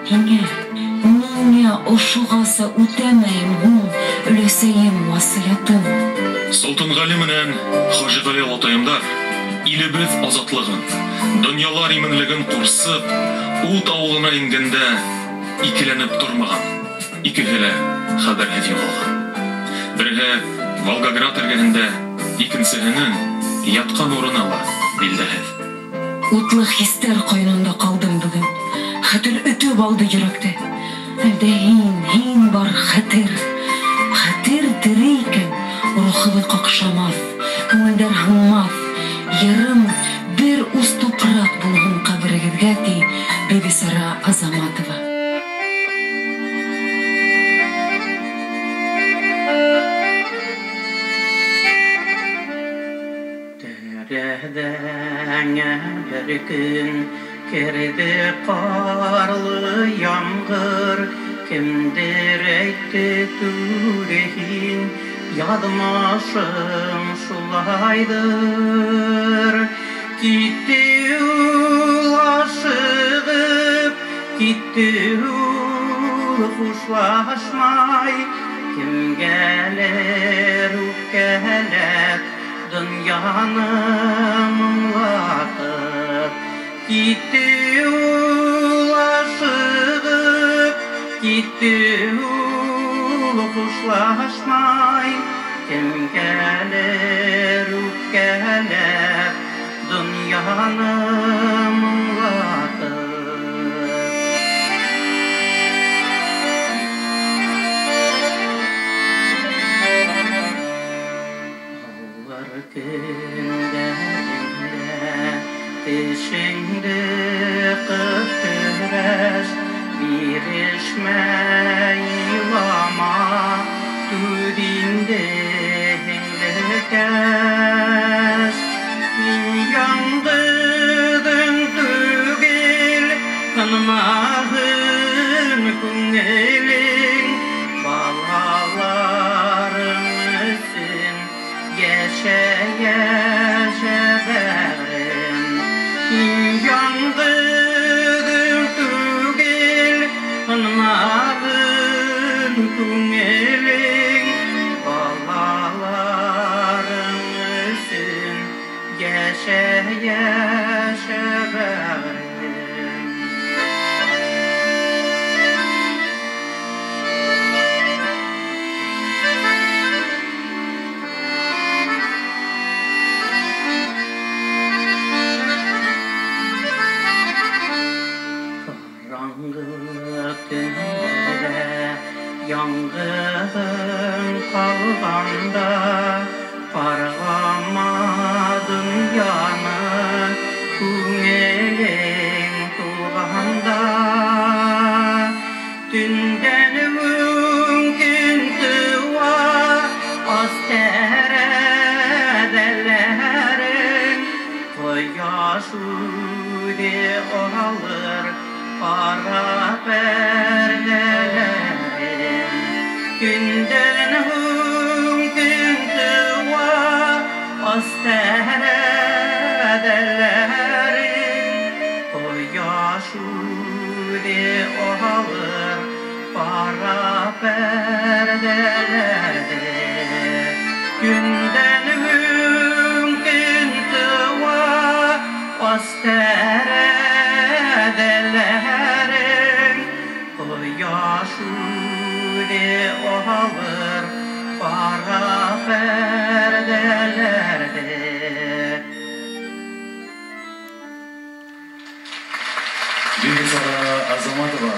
Ningə ошуғасы үтәмәйім ғун, өлесейім васыятым. Солтанғали менән Хажигали атайымдар илебез азатлыгын, дөньялар именлеген курсып, ут авылына ингәндә икеләнеп тормаган. Икеһе лә хәбәрһез югалган. Бере Волгоград эргәһендә, икенчесенең яткан урыны ла билдәһез. Утлы хистәр кайнында калдым бүген. Хәтер өтеп алды йөрәкте. Әлдә һин бар хәтер. Хәтер тере икән, рухыбыз какшамас, күңелдәр һынмас. Ярым бер уз тупрак булган каберегезгә ти Бибисара Азаматова. Тәрәдәңә бер көн керде карлы яңгыр, кемдер әйтте түгел, ядмашым шулайдыр. Китте ул ашыгып, китте ул хушлашмай, кемгәлер үпкәләп, дөньяны моңлатып. Китте ул ашыгып, китте ул хушлашмай, кемгәлер үпкәләп, дөньяны моңлатып. Авыр көндәрендә тешеңде кыптыраш, бирешмә илама, түдинде һеңлекәш. Мин яңгыдың түгел, тынмағын күңелең, балаларың өсөн яшә бәрем. Мин яңгыдың түгел, тынмағын күңелең, балаларың өсөн яшә бәрем. Караңгы төндә яңгырың калганда, каргама дөньяны күңелең тулганда. Төндән күн туа, аз тәрәзәләрең, кояш үде алыр кара пәрдәләрең. Көндән күн туа, аз тәрәзәләрең, кояш үде алыр кара пәрдәләрең. Көндән күн туа, аз тәрәзәләрең, кояш үде алыр кара пәрдәләрдә. Бибисара Азаматова